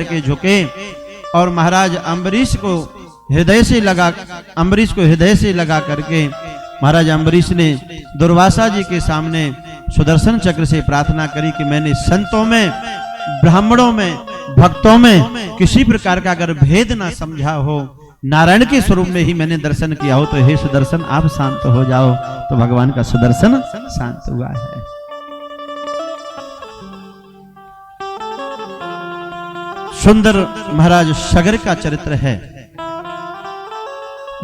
के झुके और महाराज अम्बरीश को हृदय से लगा करके महाराज अम्बरीश ने दुर्वासा जी के सामने सुदर्शन चक्र से प्रार्थना करी कि मैंने संतों में, ब्राह्मणों में, भक्तों में किसी प्रकार का अगर भेद ना समझा हो, नारायण के स्वरूप में ही मैंने दर्शन किया हो, तो हे सुदर्शन आप शांत हो जाओ। तो भगवान का सुदर्शन शांत हुआ है। सुंदर महाराज सगर का चरित्र है।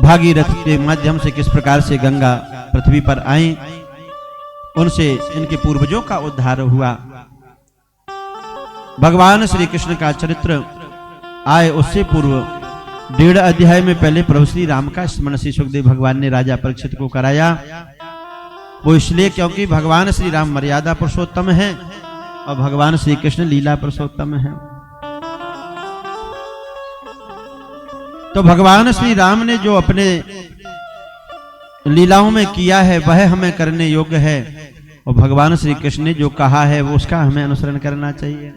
भागीरथ के माध्यम से किस प्रकार से गंगा पृथ्वी पर आई, उनसे इनके पूर्वजों का उद्धार हुआ। भगवान श्री कृष्ण का चरित्र आए उससे पूर्व 1.5 अध्याय में पहले प्रभु श्री राम का स्मरण श्री सुखदेव भगवान ने राजा परीक्षित को कराया। वो इसलिए क्योंकि भगवान श्री राम मर्यादा पुरुषोत्तम है और भगवान श्री कृष्ण लीला पुरुषोत्तम है। तो भगवान श्री राम ने जो अपने लीलाओं में किया है वह हमें करने योग्य है, और भगवान श्री कृष्ण ने जो कहा है वो उसका हमें अनुसरण करना चाहिए।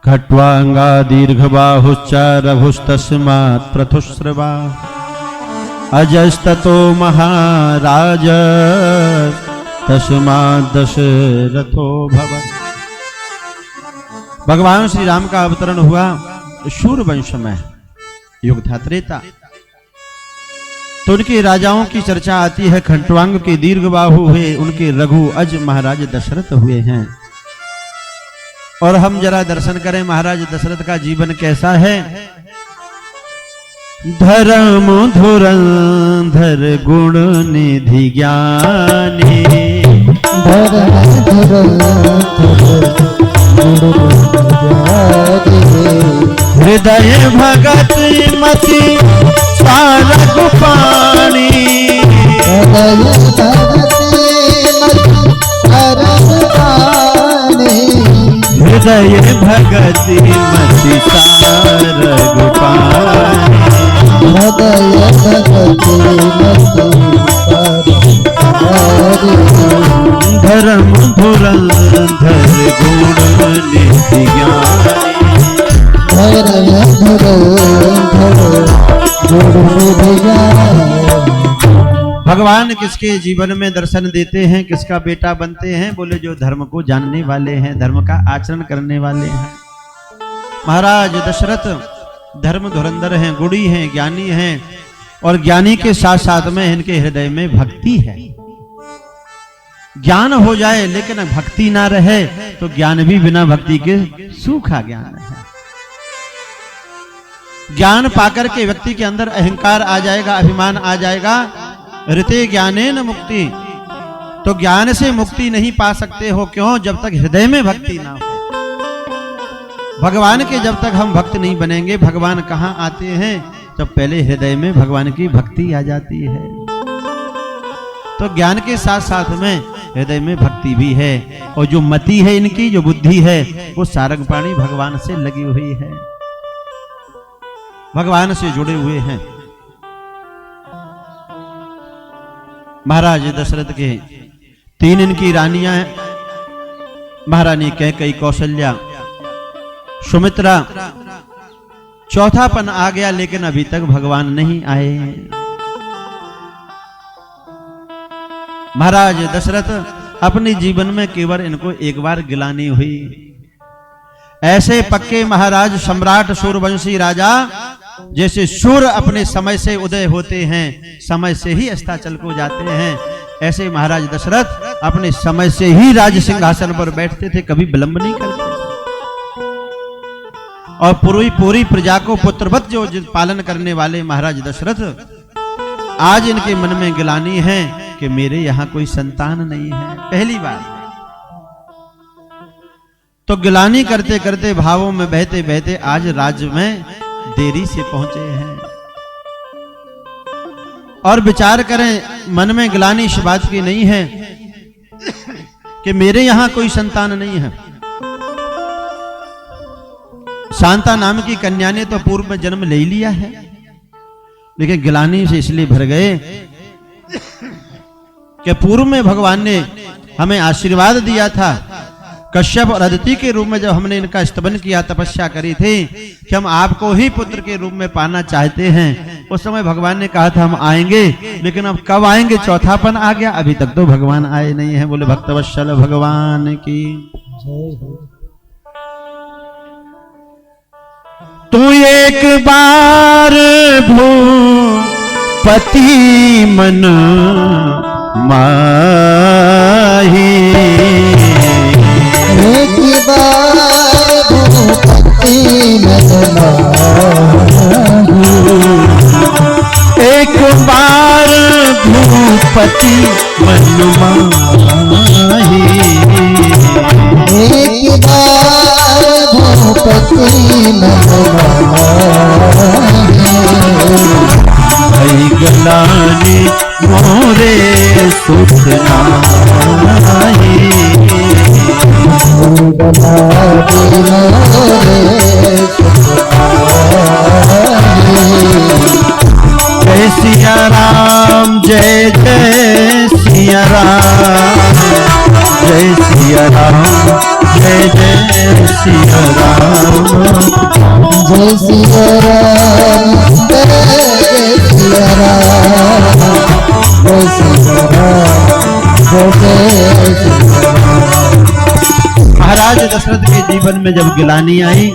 खट्वांगा दीर्घबाहुश्च रघुस्तस्मात् प्रथुश्रवा अजस्ततो महाराज तस्मात् दशरथो भवत्। भगवान श्री राम का अवतरण हुआ शूर वंश में, युग था त्रेता। तो उनके राजाओं की चर्चा आती है। खट्वांग के दीर्घबाहु हुए, उनके रघु अज महाराज दशरथ हुए हैं। और हम जरा दर्शन करें महाराज दशरथ का जीवन कैसा है। धर्म धुरंधर गुण निधि ज्ञानी, हृदय भगत मति सारग पानी, हृदय भगत मति सारग पानी, धर्म धुरंधर गुण निधि ज्ञानी। भगवान किसके जीवन में दर्शन देते हैं, किसका बेटा बनते हैं? बोले जो धर्म को जानने वाले हैं, धर्म का आचरण करने वाले हैं। महाराज दशरथ धर्म धुरंधर हैं, गुणी हैं, ज्ञानी हैं, और ज्ञानी के साथ साथ में इनके हृदय में भक्ति है। ज्ञान हो जाए लेकिन भक्ति ना रहे तो ज्ञान भी बिना भक्ति के सूखा ज्ञान है। ज्ञान पाकर के व्यक्ति के अंदर अहंकार आ जाएगा, अभिमान आ जाएगा। ऋते ज्ञानेन मुक्ति, तो ज्ञान से मुक्ति नहीं पा सकते हो। क्यों? जब तक हृदय में भक्ति ना हो। भगवान के जब तक हम भक्त नहीं बनेंगे, भगवान कहां आते हैं? जब पहले हृदय में भगवान की भक्ति आ जाती है। तो ज्ञान के साथ साथ में हृदय में भक्ति भी है, और जो मति है इनकी, जो बुद्धि है, वो सारंगपाणी भगवान से लगी हुई है, भगवान से जुड़े हुए हैं। महाराज दशरथ के 3 इनकी रानियां हैं, महारानी कैकेयी, कौशल्या, सुमित्रा। चौथापन आ गया लेकिन अभी तक भगवान नहीं आए। महाराज दशरथ अपने जीवन में केवल इनको एक बार गिलानी हुई। ऐसे पक्के महाराज सम्राट सूर्यवंशी राजा, जैसे सूर्य अपने समय से उदय होते हैं, समय से ही अस्ताचल को जाते हैं, ऐसे महाराज दशरथ अपने समय से ही राज सिंहासन पर बैठते थे, कभी विलंब नहीं करते। और पूरी प्रजा को पुत्रवत जो पालन करने वाले महाराज दशरथ, आज इनके मन में गिलानी है कि मेरे यहां कोई संतान नहीं है। पहली बार तो गिलानी करते करते, भावों में बहते बहते आज राज्य में देरी से पहुंचे हैं। और विचार करें, मन में गिलानी इस बात की नहीं है कि मेरे यहां कोई संतान नहीं है। शांता नाम की कन्या ने तो पूर्व में जन्म ले लिया है, लेकिन गिलानी से इसलिए भर गए कि पूर्व में भगवान ने हमें आशीर्वाद दिया था कश्यप और अदिति के रूप में जब हमने इनका स्तवन किया, तपस्या करी थी कि हम आपको ही पुत्र के रूप में पाना चाहते हैं, उस समय भगवान ने कहा था हम आएंगे, लेकिन अब कब आएंगे, चौथापन आ गया, अभी तक तो भगवान आए नहीं है। बोले भक्तवत्सल भगवान की। तू एक बार भूपति मन माही, एक बार भूपति मन माही, एक बार भूपति मन माही, एक बार भूपति मन माही, भई गलानी मोरे सुख नाही, गलानी मोरे सुख नाही। जय सिया राम, जय जय सिया राम, जय सिया राम, जय जय सिया राम, जय सिया राम, जय सिया राम, जय सिया राम, जय सिया राम। महाराज दशरथ के जीवन में जब गिलानी आई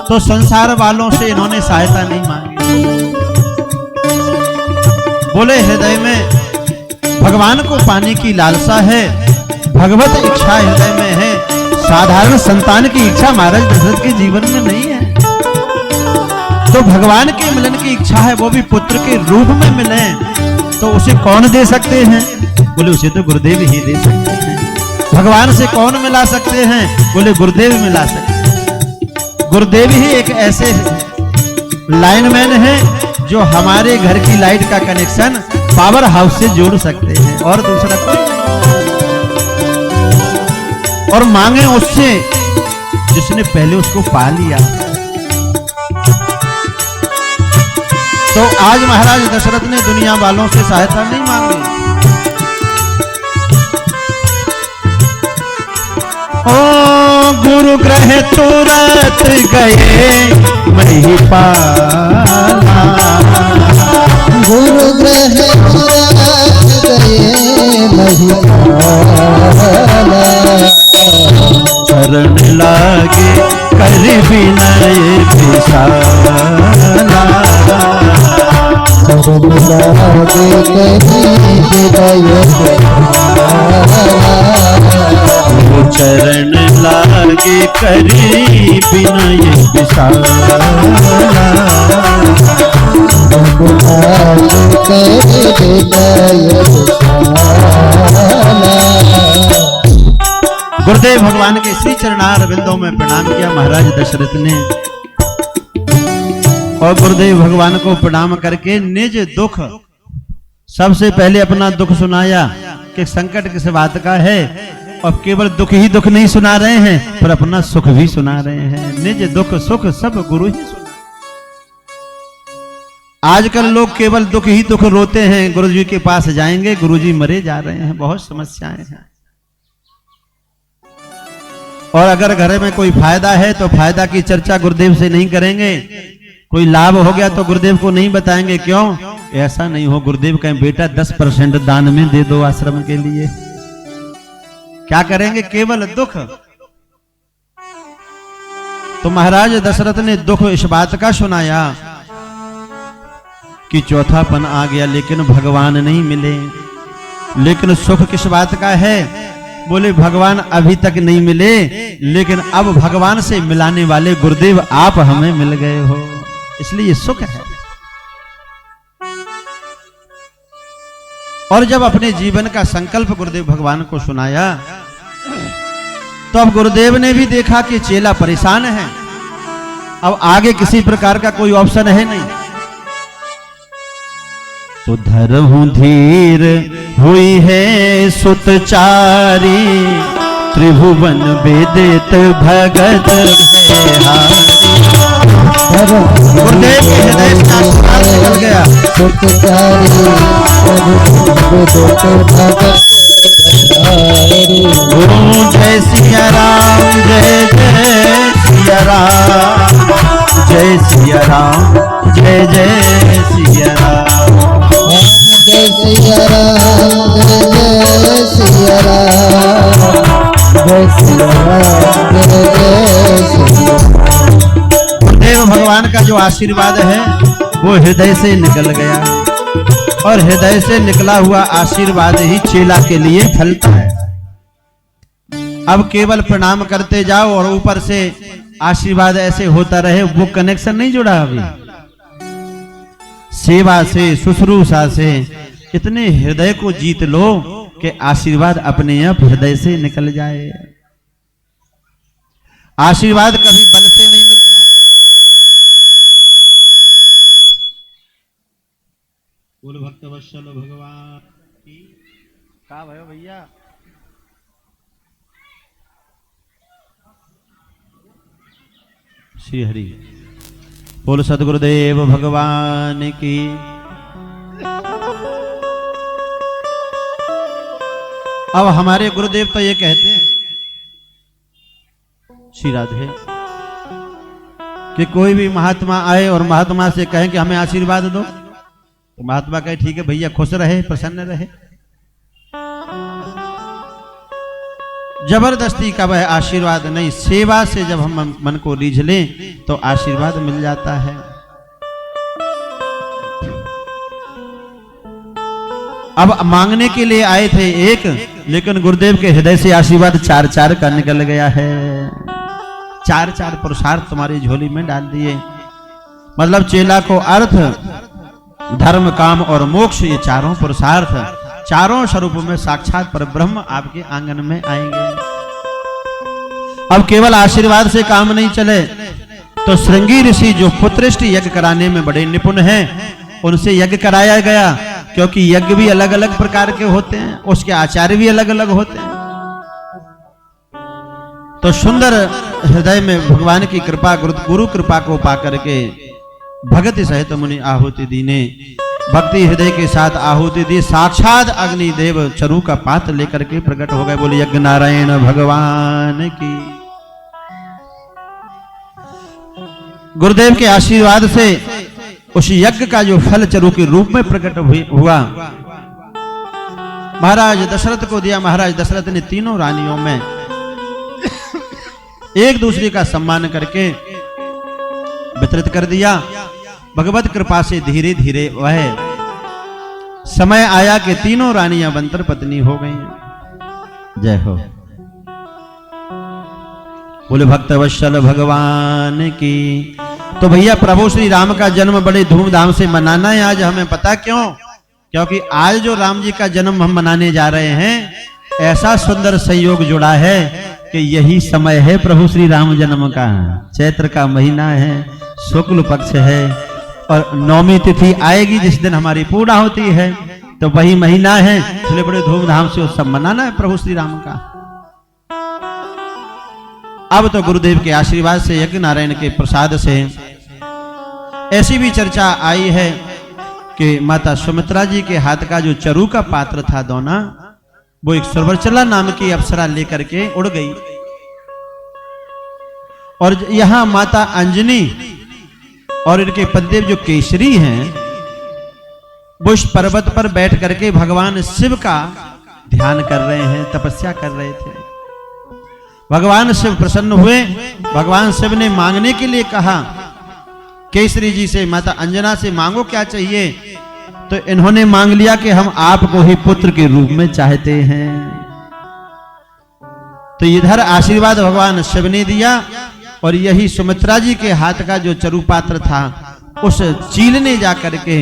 तो संसार वालों से इन्होंने सहायता नहीं मांगी। बोले हृदय में भगवान को पाने की लालसा है, भगवत इच्छा हृदय में है, साधारण संतान की इच्छा महाराज दशरथ के जीवन में नहीं है। तो भगवान के मिलन की इच्छा है, वो भी पुत्र के रूप में मिले, तो उसे कौन दे सकते हैं? बोले उसे तो गुरुदेव ही दे सकते हैं। भगवान से कौन मिला सकते हैं? बोले गुरुदेव मिला सकते हैं। गुरुदेव ही एक ऐसे लाइनमैन है जो हमारे घर की लाइट का कनेक्शन पावर हाउस से जोड़ सकते हैं, और दूसरा कोई नहीं। और मांगे उससे जिसने पहले उसको पा लिया। तो आज महाराज दशरथ ने दुनिया वालों से सहायता नहीं मांगी। ओ गुरु ग्रह तुरंत गए महिपाला, गुरु ग्रह तुरंत गए महिपाला, चरण लागे कर विनय विशाला, चरण लागे करी हृदय वो चरण लागे करी विनय विशाला, गुरुदेव भगवान के श्री चरणार बिंदों में प्रणाम किया महाराज दशरथ ने, और गुरुदेव भगवान को प्रणाम करके निज दुख सबसे पहले अपना दुख सुनाया कि संकट किस बात का है, और केवल दुख ही दुख नहीं सुना रहे हैं पर अपना सुख भी सुना रहे हैं। निज दुख सुख सब गुरु ही सुना। आजकल लोग केवल दुख ही दुख रोते हैं, गुरुजी के पास जाएंगे गुरुजी मरे जा रहे हैं, बहुत समस्याएं हैं। और अगर घर में कोई फायदा है तो फायदा की चर्चा गुरुदेव से नहीं करेंगे, कोई लाभ हो गया तो गुरुदेव को नहीं बताएंगे। क्यों? ऐसा नहीं हो गुरुदेव कहें बेटा 10% दान में दे दो आश्रम के लिए। क्या करेंगे? केवल दुख। तो महाराज दशरथ ने दुख इस बात का सुनाया कि चौथापन आ गया लेकिन भगवान नहीं मिले। लेकिन सुख किस बात का है? बोले भगवान अभी तक नहीं मिले, लेकिन अब भगवान से मिलाने वाले गुरुदेव आप हमें मिल गए हो, इसलिए सुख है। और जब अपने जीवन का संकल्प गुरुदेव भगवान को सुनाया तो अब गुरुदेव ने भी देखा कि चेला परेशान है, अब आगे किसी प्रकार का कोई ऑप्शन है नहीं। तो धरहूं धीर हुई है सुतचारी, त्रिभुवन वेदित भगत गुरुदेव के हृदय से आशीर्वाद निकल गया। सुतचारी हरि ओम जय सिया राम जय जय सिया राम जय सिया राम जय जय सिया राम जय सिया राम जय सिया राम जय सिया राम जय सिया देव भगवान का जो आशीर्वाद है वो हृदय से निकल गया और हृदय से निकला हुआ आशीर्वाद ही चेला के लिए फलता है। अब केवल प्रणाम करते जाओ और ऊपर से आशीर्वाद ऐसे होता रहे, वो कनेक्शन नहीं जुड़ा अभी। सेवा से, शुश्रूषा से इतने हृदय को जीत लो कि आशीर्वाद अपने आप हृदय से निकल जाए। आशीर्वाद कभी बल से नहीं मिलता। बोल भक्त वत्सल भगवान की का भयो भैया। श्री हरि बोल सदगुरुदेव भगवान की। अब हमारे गुरुदेव तो ये कहते हैं श्री राधे कि कोई भी महात्मा आए और महात्मा से कहे कि हमें आशीर्वाद दो, तो महात्मा कहे ठीक है भैया, खुश रहे, प्रसन्न रहे। जबरदस्ती का वह आशीर्वाद नहीं, सेवा से जब हम मन को रीझ लें तो आशीर्वाद मिल जाता है। अब मांगने के लिए आए थे एक, लेकिन गुरुदेव के हृदय से आशीर्वाद चार चार का निकल गया है। चार चार पुरुषार्थ तुम्हारी झोली में डाल दिए। मतलब चेला को अर्थ, धर्म, काम और मोक्ष, ये चारों पुरुषार्थ चारों स्वरूप में साक्षात पर ब्रह्म आपके आंगन में आएंगे। अब केवल आशीर्वाद से काम नहीं चले तो श्रृंगी ऋषि जो पुत्रष्ट यज्ञ कराने में बड़े निपुण हैं, उनसे यज्ञ कराया गया, क्योंकि यज्ञ भी अलग अलग प्रकार के होते हैं, उसके आचार्य भी अलग अलग होते हैं। तो सुंदर हृदय में भगवान की कृपा, गुरु कृपा को पा करके भगति सहित मुनि आहुति दीने, भक्ति हृदय के साथ आहुति दी। साक्षात अग्निदेव चरु का पात्र लेकर के प्रकट हो गए। बोले यज्ञ नारायण भगवान की। गुरुदेव के आशीर्वाद से उस यज्ञ का जो फल चरु के रूप में प्रकट हुआ, महाराज दशरथ को दिया। महाराज दशरथ ने तीनों रानियों में एक दूसरे का सम्मान करके वितरित कर दिया। भगवत कृपा से धीरे धीरे वह समय आया कि तीनों रानियां बनकर पत्नी हो गई। जय हो। बोले भक्त वत्सल भगवान की। तो भैया प्रभु श्री राम का जन्म बड़े धूमधाम से मनाना है आज हमें। पता क्यों? क्योंकि आज जो राम जी का जन्म हम मनाने जा रहे हैं, ऐसा सुंदर संयोग जुड़ा है कि यही समय है प्रभु श्री राम जन्म का। चैत्र का महीना है, शुक्ल पक्ष है और नौमी तिथि आएगी जिस दिन हमारी पूर्ण होती है, तो वही महीना है, इसलिए बड़े धूमधाम से उत्सव मनाना है प्रभु श्री राम का। अब तो गुरुदेव के आशीर्वाद से, यज्ञ नारायण के प्रसाद से ऐसी भी चर्चा आई है कि माता सुमित्रा जी के हाथ का जो चरु का पात्र था दोना, वो एक सर्वचला नाम की अप्सरा लेकर के उड़ गई और यहां माता अंजनी और इनके पतिदेव जो केसरी हैं, वो इस पर्वत पर बैठ करके भगवान शिव का ध्यान कर रहे हैं, तपस्या कर रहे थे। भगवान शिव प्रसन्न हुए। भगवान शिव ने मांगने के लिए कहा केसरी जी से, माता अंजना से मांगो क्या चाहिए। तो इन्होंने मांग लिया कि हम आपको ही पुत्र के रूप में चाहते हैं। तो इधर आशीर्वाद भगवान शिव ने दिया और यही सुमित्रा जी के हाथ का जो चरु पात्र था, उस चील ने जाकर के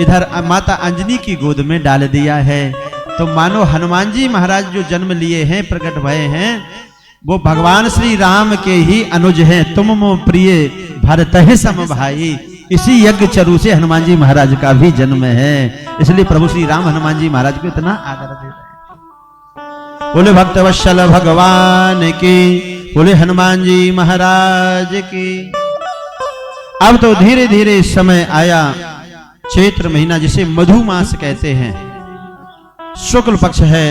इधर माता अंजनी की गोद में डाल दिया है। तो मानो हनुमान जी महाराज जो जन्म लिए हैं, प्रकट भये हैं, वो भगवान श्री राम के ही अनुज हैं। तुम मो प्रिय भरत है सम भाई। इसी यज्ञ चरु से हनुमान जी महाराज का भी जन्म है, इसलिए प्रभु श्री राम हनुमान जी महाराज को इतना आदर देते हैं। बोले भक्त वत्सल भगवान की, बोले हनुमान जी महाराज की। अब तो धीरे धीरे समय आया, चैत्र महीना जिसे मधु मास कहते हैं, शुक्ल पक्ष है,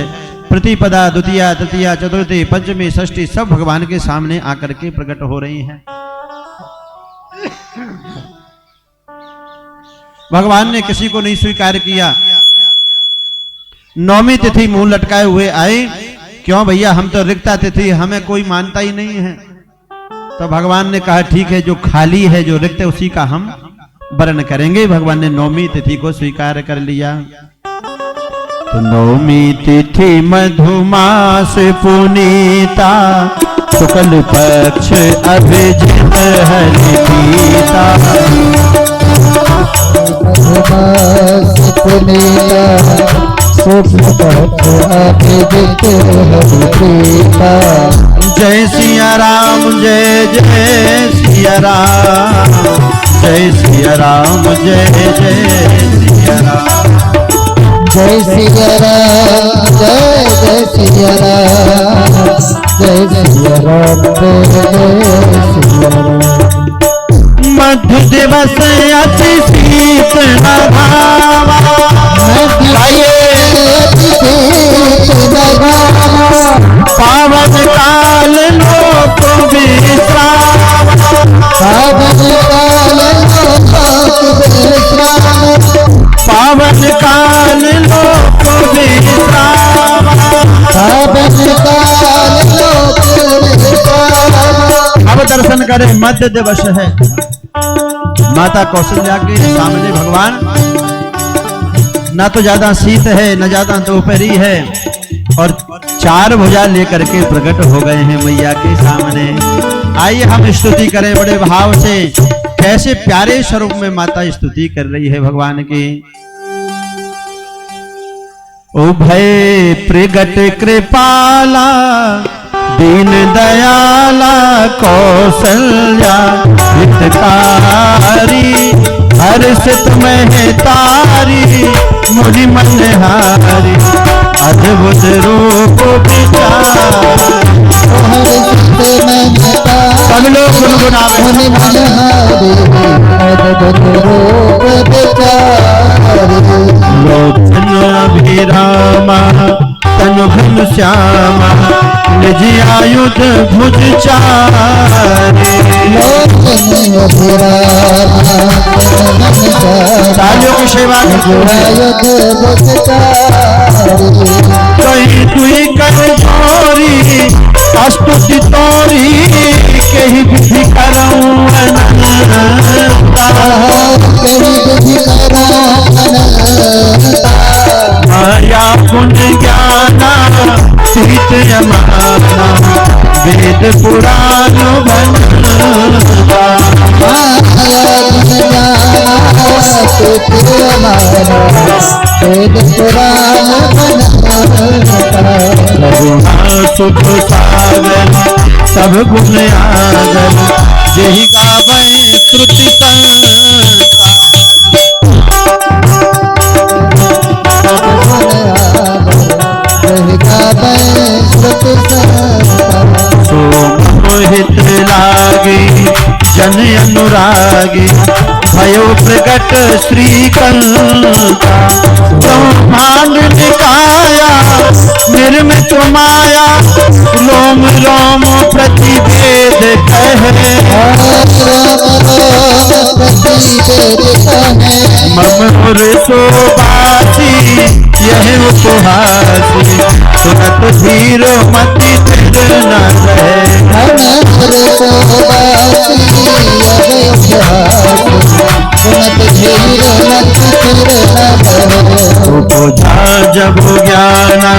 प्रतिपदा, द्वितीया, तृतीया, चतुर्थी, पंचमी, षष्ठी सब भगवान के सामने आकर के प्रकट हो रही हैं। भगवान ने किसी को नहीं स्वीकार किया। नौमी तिथि मुंह लटकाए हुए आए, क्यों भैया, हम तो रिक्ता तिथि, हमें कोई मानता ही नहीं है। तो भगवान ने कहा ठीक है, जो खाली है, जो रिक्त है, उसी का हम वर्ण करेंगे। भगवान ने नौमी तिथि को स्वीकार कर लिया। तो नौमी तिथि मधुमास पुनीता, शुक्ल पक्ष अभिजित हरि पीता। जय सिया राम, जय जय सिया राम, जय सिया राम, जय जय सिया राम। जय सिया राम, जय जय सिया राम, जय सिया राम, जय सिया राम। मध्य दिवस अति शीतल भावा, पावन काल लोक विश्राम, पावन काल लोक विश्राम, पावन काल लोक विश्राम, पावन काल लोक विश्राम। अब दर्शन करें, मध्य दिवस है, माता कौशल्या के सामने भगवान, ना तो ज्यादा शीत है, ना ज्यादा दोपहरी है, और चार भुजा लेकर के प्रकट हो गए हैं मैया के सामने। आइए हम स्तुति करें बड़े भाव से, कैसे प्यारे स्वरूप में माता स्तुति कर रही है भगवान की। उभय प्रगट कृपाला, दीन दयाला, कौशल्या हितकारी, हर्षित में तारी, मुनि मनहारी, अद्भुत रूप विचार। सब लोग गुनगुनावे। मुनि मनहारी, अद्भुत रूप विचार। लोचन अभिरामा, तनु घन श्यामा, निज आयुध भुज चारे। लोचन अभिरामा, तालियों की सेवा आयुध भुज चारे। कहीं तुई कर चोरी, स्तुति तोरी, कहीं विधि करऊं अनंता। माया गुण ज्ञाना, प्रीत यमाना, वेद पुराण बनता। वेद पुराण रघुनाथ सुख सागर, सब गुण आगर, जही गावे श्रुति संता। मोहित लागे जन अनुरागी, भयो प्रकट श्रीकंता। ब्रह्मांड निकाया निर्मित माया, रोम रोम प्रतिवेद कहे। मम सोबासी यह उपहासी, सुनत धीर मति तिल न रहे। उपजा जब ज्ञाना,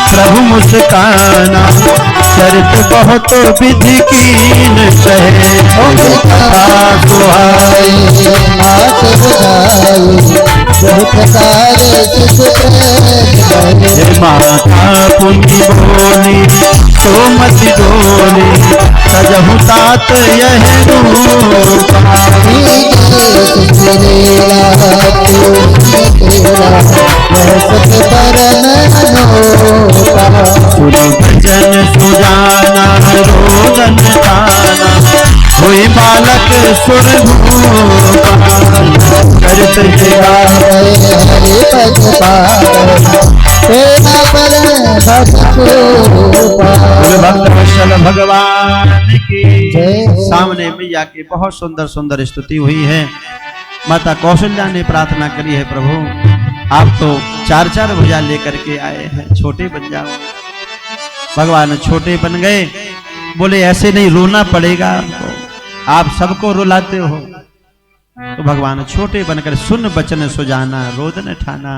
प्रभु मुस्काना, चरित बहुत विधि कीन कहे। माता पुंजी बोली, सोमति डोली, सजहु तात यह रूपा। भजन सुजाना, रोदन ताना, हुई बालक सुर भूपा। करत हरि पद पार, तेरा पर भक्त को पाए। भक्त वत्सल भगवान की जय। सामने मैया की बहुत सुंदर सुंदर स्तुति हुई है। माता कौशल्या ने प्रार्थना करी है, प्रभु आप तो चार चार भुजा लेकर के आए हैं, छोटे बन जाओ। भगवान छोटे बन गए, बोले ऐसे नहीं, रोना पड़ेगा आपको, आप सबको रुलाते हो। तो भगवान छोटे बनकर सुन बचन सुजाना रोदन ठाना।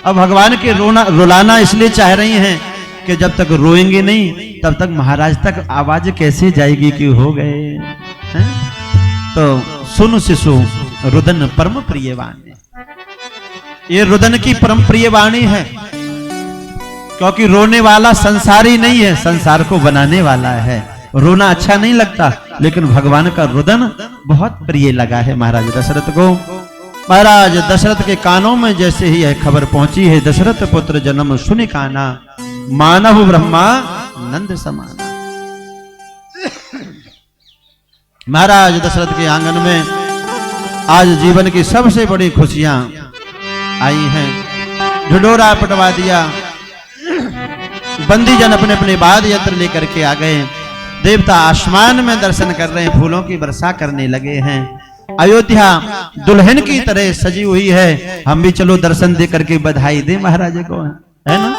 अब भगवान के रुलाना इसलिए चाह रही हैं कि जब तक रोएंगे नहीं तब तक महाराज तक आवाज कैसे जाएगी कि हो गए हैं? तो सुन शिशु रुदन परम प्रिय वाणी, ये रुदन की परम प्रिय वाणी है, क्योंकि रोने वाला संसारी नहीं है, संसार को बनाने वाला है। रोना अच्छा नहीं लगता, लेकिन भगवान का रुदन बहुत प्रिय लगा है महाराज दशरथ को। महाराज दशरथ के कानों में जैसे ही यह खबर पहुंची है, दशरथ पुत्र जन्म सुनि काना, मानव ब्रह्मा नंद समाना। महाराज दशरथ के आंगन में आज जीवन की सबसे बड़ी खुशियां आई हैं। ढिढोरा पटवा दिया, बंदी जन अपने अपने वाद्य यंत्र लेकर के आ गए, देवता आसमान में दर्शन कर रहे हैं, फूलों की वर्षा करने लगे हैं। अयोध्या दुल्हन की तरह सजी हुई है, हम भी चलो दर्शन दे करके बधाई दे महाराज को, है ना।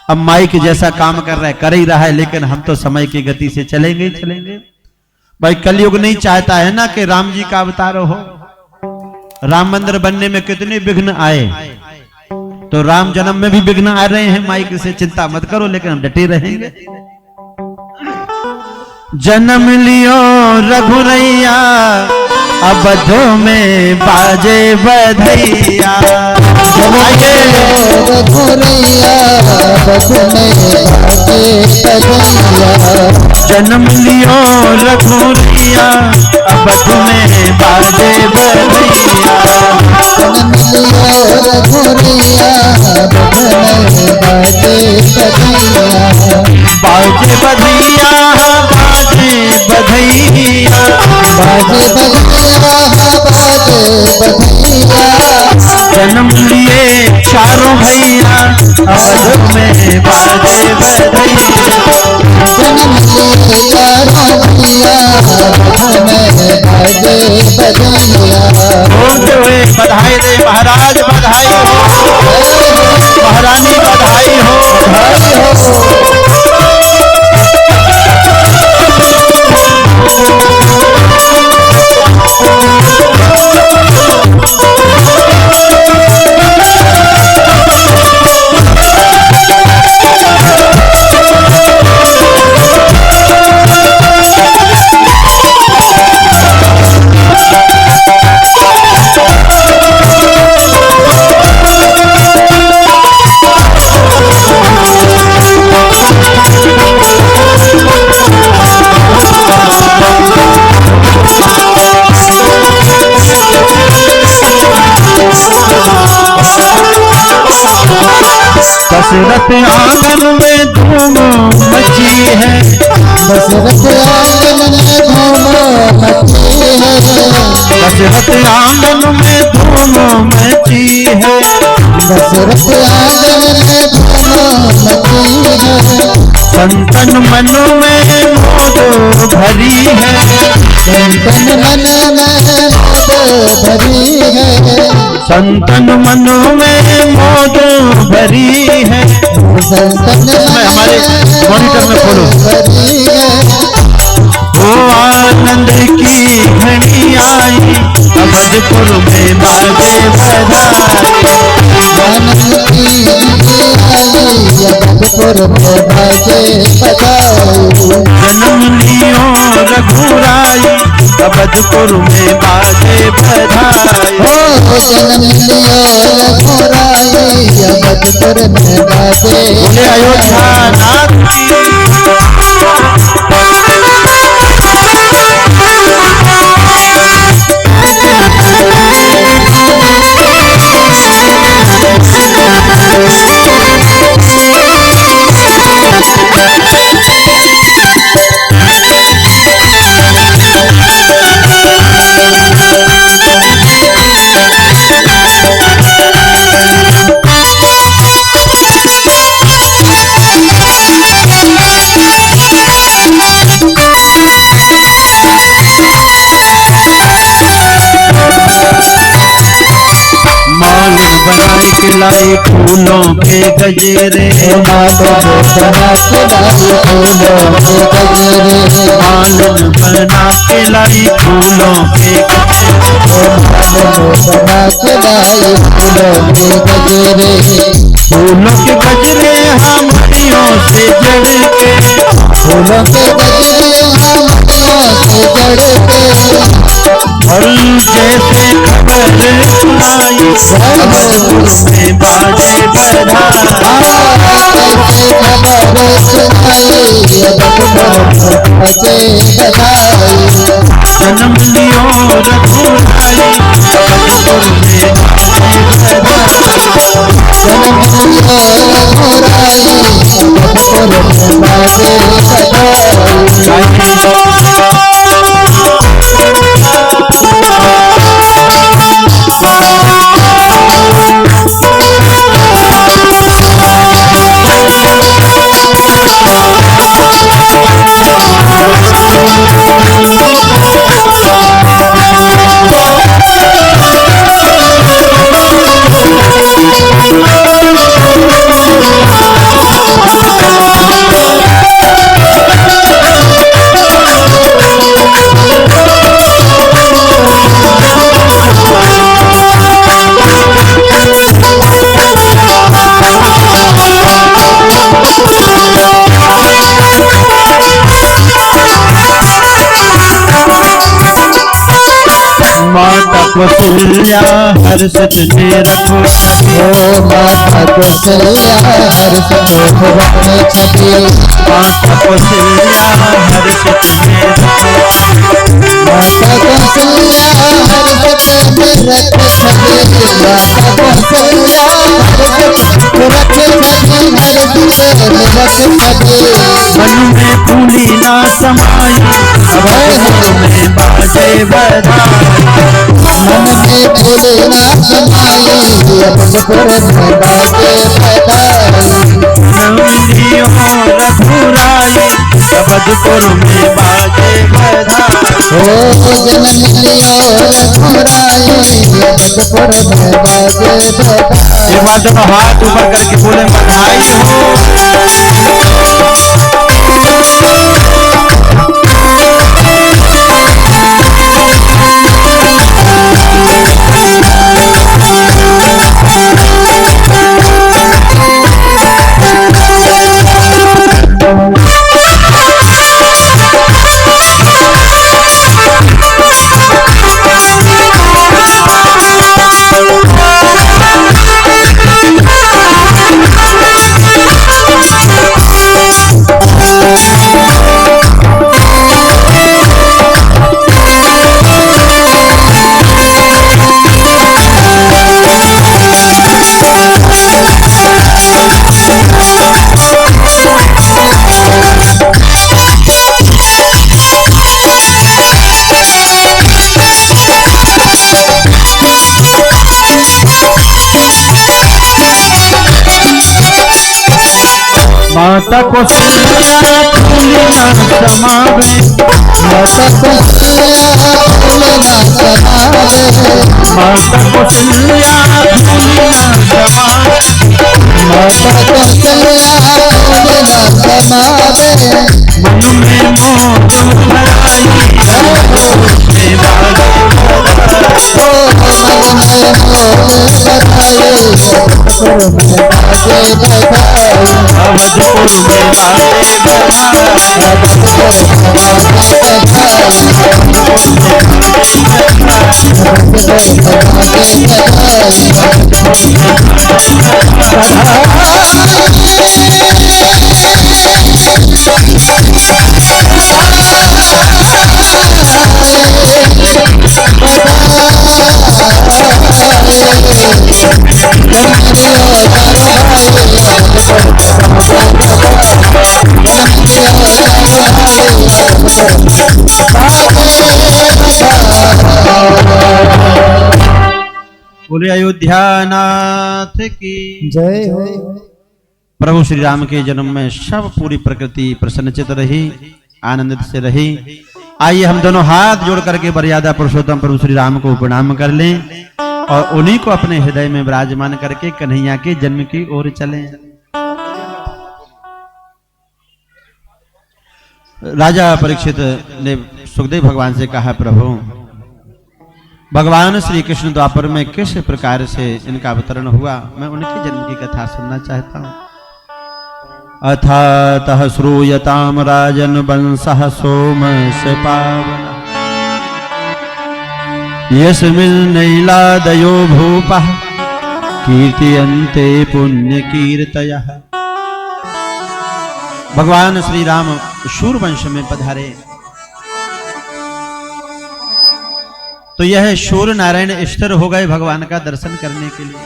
अब माइक जैसा काम कर रहा है, कर ही रहा है, लेकिन हम तो समय की गति से चलेंगे ही चलेंगे। भाई कलयुग नहीं चाहता है ना कि राम जी का अवतार हो। राम मंदिर बनने में कितने विघ्न आए, तो राम जन्म में भी विघ्न आ रहे हैं, माइक से चिंता मत करो, लेकिन हम डटे रहेंगे। जन्म लियो रघुरैया, अवधो में बाजे बधैया। जन्म लियो रघुरैया, अवधो में बाजे बधैया। बाजे बधैया, बाजे बधैया, बाजे बधैया, बाजे बधैया। जन्म लिए चारों भैया, अवध में बाजे बधैया। जन्म लिए चारों भैया, अवध में बाजे बधैया। बोलते हुए बधाई दे महाराज, बधाई हो महारानी, बधाई हो, बधाई हो। दशरथ आंगन में धूम मची है, दशरथ आंगन में धूम मची है। दशरथ आंगन में धूम मची है। दशरथ आंगन में धूम मची है। संतन मन में मोद भरी है, संतन मन में मोद भरी है। संतन मन में मोद भरी है। संतन हमारे मॉनिटर में खोलो। भरी है। वो आनंद की घड़ी आई, अवधपुर में बाजे बधाई। आनंद की घड़ी आई, अवधपुर में बाजे बधाई। जन्म लियो रघुराई, अवधपुर में बाजे बधाई। ओ जन्म लियो रघुराई, अवधपुर में बाजे। बोले अयोध्या नाथ की। माल बना के लाई फूलों के गजरे, माल बना के लाई फूलों के गजरे, माल बना के लाई फूलों के गजरे, बना के लाई फूलों के गजरे, फूलों के गजरे हमड़ियों से जड़ के, फूलों के गजरे हमड़ियों से जड़ के, और जैसे खबर सुनाई अवधपुर में बाजे बधाई, जैसे खबर सुनाई अवधपुर में बाजे बधाई, जन्म लियो रघुराई अवधपुर में बाजे बधाई, जन्म लियो रघुराई अवधपुर में बाजे माता कौशल्या हर्षित ने रखो, माता कौशल्या हर्षित रखे छठी, माता कौशल्या हर्षित ने रखो, माता कौशल्या हर्षित रखे छठी, माता कौशल्या हर्षित रखे छठी, हर्षित रखे छठी, मन में फूली ना समाई अवधपुर में बाजे बधाई, मन में फूली ना समाई अवधपुर में बाजे बधाई, जन्म लियो रघुराई अवधपुर में बाजे बधाई, ओ जन्म लियो रघुराई अवधपुर में बाजे बधाई। एक बार दोनों हाथ ऊपर करके बोले बधाई हो। माता कौशल्या फूली ना समावे, माता कौशल्या फूली ना समावे, माता कौशल्या फूली ना समावे, माता कौशल्या फूली ना समावे, मन में मोह भराई अवधपुर में बाजे बधाई, ओ मन में मोह भराई अवधपुर में बाजे बधाई, अवधपुर में बाजे बधाई, अवधपुर में बाजे बधाई, बोले अयोध्या नाथ की जय हो। प्रभु श्री राम के जन्म में सब पूरी प्रकृति प्रसन्नचित रही, आनंदित से रही। आइए हम दोनों हाथ जोड़ करके मर्यादा पुरुषोत्तम प्रभु श्री राम को प्रणाम कर लें। और उन्हीं को अपने हृदय में विराजमान करके कन्हैया के जन्म की ओर चले। राजा परीक्षित ने सुखदेव भगवान से कहा, प्रभु भगवान श्री कृष्ण द्वापर में किस प्रकार से इनका अवतरण हुआ, मैं उनके जन्म की कथा सुनना चाहता हूं। अथातः श्रूयताम राजन वंशः सोम से पावन यस्मिन् नैलादयो भूपः कीर्तयन्ते पुण्य कीर्तयः। भगवान श्री राम शूर वंश में पधारे तो यह शूर नारायण स्थिर हो गए भगवान का दर्शन करने के लिए।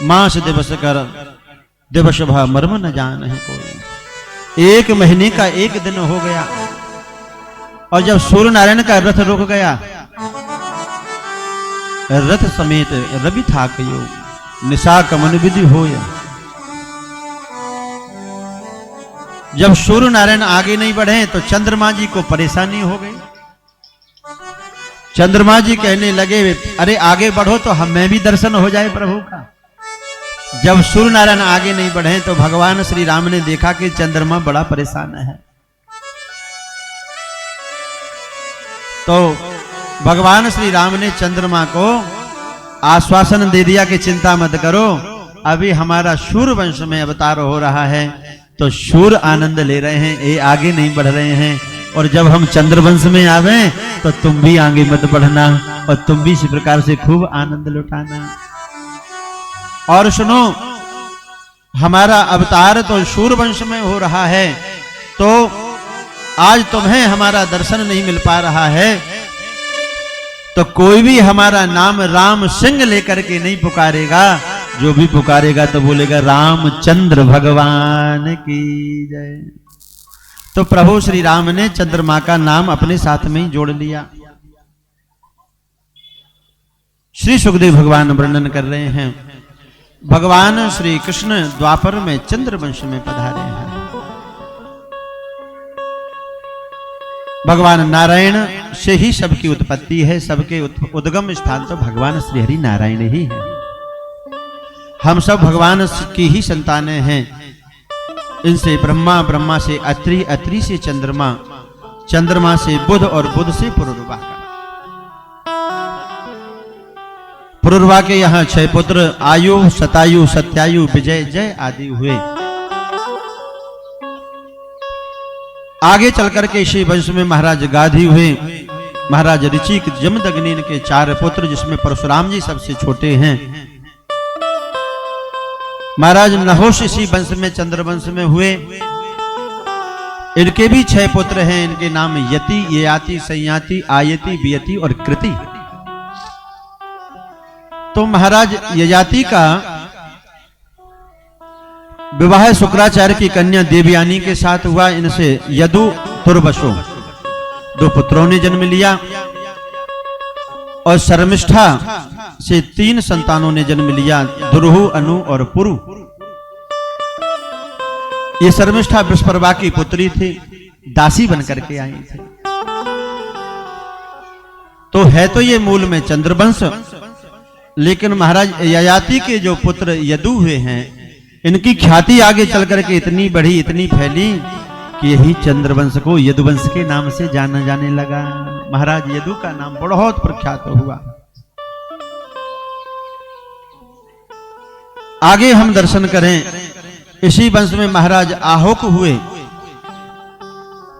मास दिवस कर दिवस भा मर्म न जान है कोई। 1 महीने का 1 दिन हो गया और जब सूर्य नारायण का रथ रुक गया, रथ समेत रवि था कयो निशा कमन विधि होया। जब सूर्य नारायण आगे नहीं बढ़े तो चंद्रमा जी को परेशानी हो गई। चंद्रमा जी कहने लगे, अरे आगे बढ़ो तो हमें भी दर्शन हो जाए प्रभु का। जब सूर्य नारायण आगे नहीं बढ़े तो भगवान श्री राम ने देखा कि चंद्रमा बड़ा परेशान है। तो भगवान श्री राम ने चंद्रमा को आश्वासन दे दिया कि चिंता मत करो, अभी हमारा शूर वंश में अवतार हो रहा है तो शूर आनंद ले रहे हैं, ये आगे नहीं बढ़ रहे हैं। और जब हम चंद्रवंश में आवे तो तुम भी आगे मत बढ़ना और तुम भी इसी प्रकार से खूब आनंद लुटाना। और सुनो, हमारा अवतार तो शूर वंश में हो रहा है, तो आज तुम्हें हमारा दर्शन नहीं मिल पा रहा है तो कोई भी हमारा नाम राम सिंह लेकर के नहीं पुकारेगा। जो भी पुकारेगा तो बोलेगा रामचंद्र भगवान की जय। तो प्रभु श्री राम ने चंद्रमा का नाम अपने साथ में ही जोड़ लिया। श्री सुखदेव भगवान वर्णन कर रहे हैं, भगवान श्री कृष्ण द्वापर में चंद्रवंश में पधारे हैं। भगवान नारायण से ही सबकी उत्पत्ति है, सबके उद्गम स्थान तो भगवान श्री हरि नारायण ही है। हम सब भगवान की ही संतानें हैं। इनसे ब्रह्मा, ब्रह्मा से अत्रि, अत्रि से चंद्रमा, चंद्रमा से बुध और बुध से पुरुरवा। पुरुरवा के यहाँ 6 पुत्र आयु, शतायु, सत्यायु, विजय, जय आदि हुए। आगे चलकर के इसी वंश में महाराज गाधी हुए। महाराज ऋचिक, जमदग्नि के 4 पुत्र, जिसमें परशुराम जी सबसे छोटे हैं। महाराज नहुष इसी वंश में चंद्रवंश में हुए। इनके भी 6 पुत्र हैं। इनके नाम यति, ययाति, संयाति, आयति, वियति और कृति। तो महाराज ययाति का विवाह शुक्राचार्य की कन्या देवयानी के साथ हुआ। इनसे यदु, तुर्वसु 2 पुत्रों ने जन्म लिया और शर्मिष्ठा से 3 संतानों ने जन्म लिया, दुरुहु, अनु और पुरु। ये शर्मिष्ठा वृषपर्वा की पुत्री थी, दासी बनकर के आई थी। तो है तो ये मूल में चंद्रवंश, लेकिन महाराज ययाति के जो पुत्र यदु हुए हैं, इनकी ख्याति आगे चल करके इतनी बढ़ी, इतनी फैली कि यही चंद्रवंश को यदुवंश के नाम से जाना जाने लगा। महाराज यदु का नाम बहुत प्रख्यात हुआ। आगे हम दर्शन करें, इसी वंश में महाराज आहुक हुए।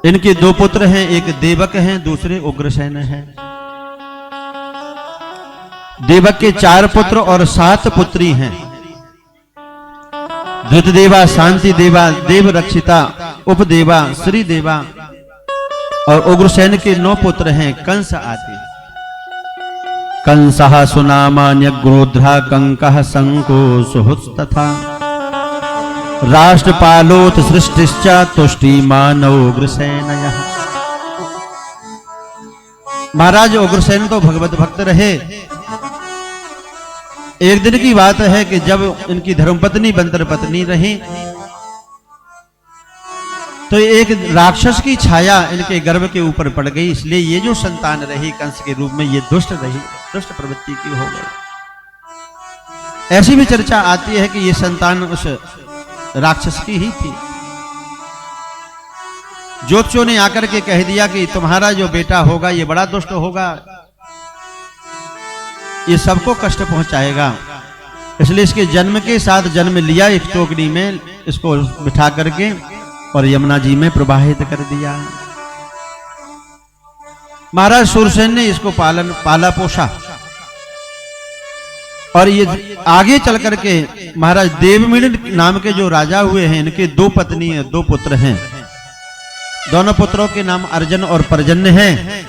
इनके 2 पुत्र हैं, एक देवक हैं, दूसरे उग्रसेन हैं। देवक के 4 पुत्र और 7 पुत्री हैं। धृतदेवा, शांति देवा, देव रक्षिता, उपदेवा, श्री देवा और उग्रसेन के 9 पुत्र हैं, कंस आदि। कंसः सुनामान्यग्रोध्रा, कंकः शंको सुहुस्तथा, राष्ट्रपालोत सृष्टिश्च तुष्टिमानो उग्रसेनयः। महाराज उग्रसेन तो भगवत भक्त रहे। एक दिन की बात है कि जब इनकी धर्मपत्नी बंदर पत्नी रही तो एक राक्षस की छाया इनके गर्भ के ऊपर पड़ गई, इसलिए ये जो संतान रही कंस के रूप में ये दुष्ट रही, दुष्ट प्रवृत्ति की हो गई। ऐसी भी चर्चा आती है कि ये संतान उस राक्षस की ही थी। ज्योतिषियों ने आकर के कह दिया कि तुम्हारा जो बेटा होगा ये बड़ा दुष्ट होगा, ये सबको कष्ट पहुंचाएगा, इसलिए इसके जन्म के साथ जन्म लिया एक टोकरी में, इसको बिठा करके और यमुना जी में प्रवाहित कर दिया। महाराज सूरसेन ने इसको पाला पोषा और ये आगे चल करके महाराज देवमीन नाम के जो राजा हुए हैं, इनके 2 पत्नी है, 2 पुत्र हैं। दोनों पुत्रों के नाम अर्जन और पर्जन्य हैं।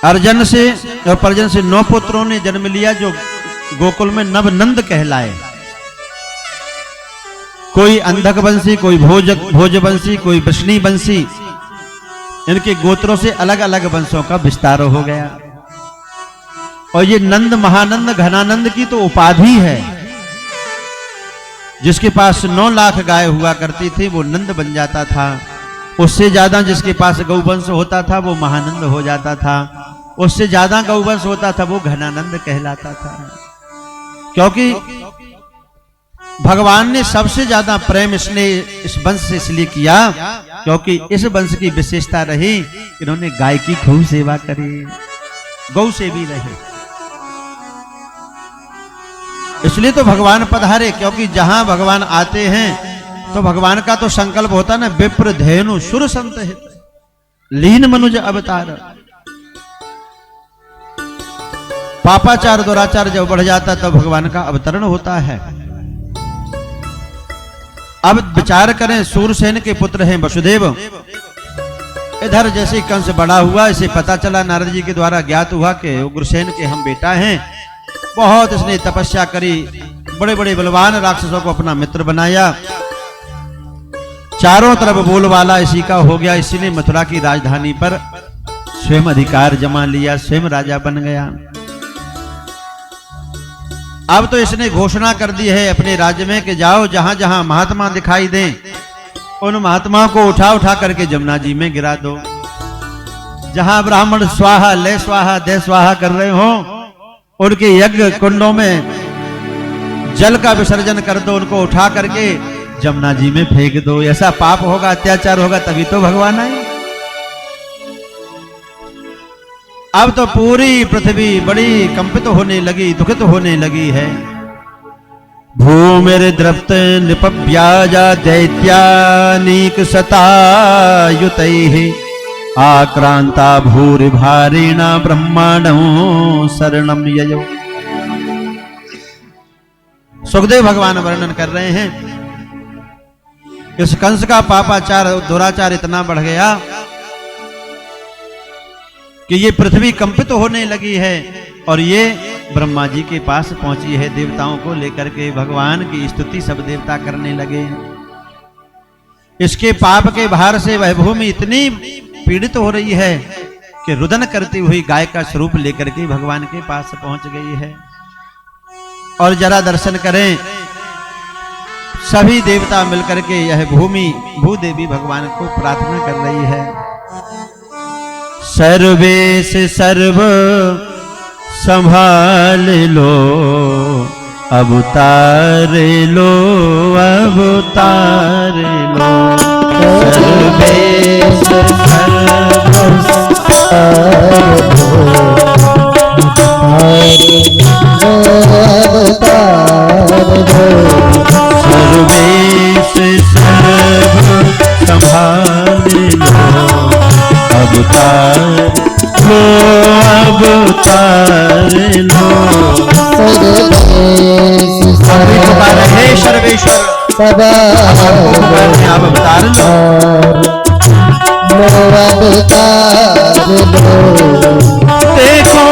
अर्जन से और पर्जन से 9 पुत्रों ने जन्म लिया जो गोकुल में नवनंद कहलाए। कोई अंधक वंशी, कोई भोजवंशी, कोई वृष्णि वंशी, इनके गोत्रों से अलग अलग वंशों का विस्तार हो गया। और ये नंद, महानंद, घनानंद की तो उपाधि है। जिसके पास 9 लाख गाय हुआ करती थी वो नंद बन जाता था, उससे ज्यादा जिसके पास गौवंश होता था वो महानंद हो जाता था, उससे ज्यादा गौवंश होता था वो घनानंद कहलाता था। क्योंकि भगवान ने सबसे ज्यादा प्रेम स्नेह इस वंश से इसलिए किया क्योंकि इस वंश की विशेषता रही, इन्होंने गाय की खूब सेवा करी, गौ से भी रहे। इसलिए तो भगवान पधारे, क्योंकि जहां भगवान आते हैं तो भगवान का तो संकल्प होता ना, विप्र धेनु सुर संत हित लीन मनुज अवतार। पापाचार दुराचार जब बढ़ जाता तब भगवान का अवतरण होता है। अब विचार करें, सूरसेन के पुत्र हैं वसुदेव। इधर जैसे कंस बड़ा हुआ, इसे पता चला, नारद जी के द्वारा ज्ञात हुआ कि उग्रसेन के हम बेटा हैं। बहुत इसने तपस्या करी, बड़े बड़े बलवान राक्षसों को अपना मित्र बनाया, चारों तरफ बोलबाला इसी का हो गया। इसी ने मथुरा की राजधानी पर स्वयं अधिकार जमा लिया, स्वयं राजा बन गया। अब तो इसने घोषणा कर दी है अपने राज्य में कि जाओ जहां जहां महात्मा दिखाई दें उन महात्माओं को उठा उठा करके जमुना जी में गिरा दो। जहां ब्राह्मण स्वाहा ले स्वाहा दे स्वाहा कर रहे हो उनके यज्ञ कुंडों में जल का विसर्जन कर दो, उनको उठा करके जमुना जी में फेंक दो। ऐसा पाप होगा, अत्याचार होगा, तभी तो भगवान आए। अब तो पूरी पृथ्वी बड़ी कंपित होने लगी, दुखित होने लगी है। भूमिर द्रप्त निपव्याजा दैत्यानीक शतायुतैः आक्रांता भूरि भारेणा ब्रह्मांडो शरणम ययो। सुखदेव भगवान वर्णन कर रहे हैं, इस कंस का पापाचार दुराचार इतना बढ़ गया कि ये पृथ्वी कंपित होने लगी है और ये ब्रह्मा जी के पास पहुंची है। देवताओं को लेकर के भगवान की स्तुति सब देवता करने लगे। इसके पाप के भार से वह भूमि इतनी पीड़ित हो रही है कि रुदन करती हुई गाय का स्वरूप लेकर के भगवान के पास पहुंच गई है। और जरा दर्शन करें, सभी देवता मिलकर के यह भूमि भूदेवी भगवान को प्रार्थना कर रही है। सर्वेश सर्व संभाल लो, अवतार लो, अवतार लो। सर्वेश सर्व सर्वेश सर्व संभाल लो, अवतार लो, अवतार लो। सभी पुकार हे सर्वेश्वर, आप अवतार लो, अवतार लो। देखो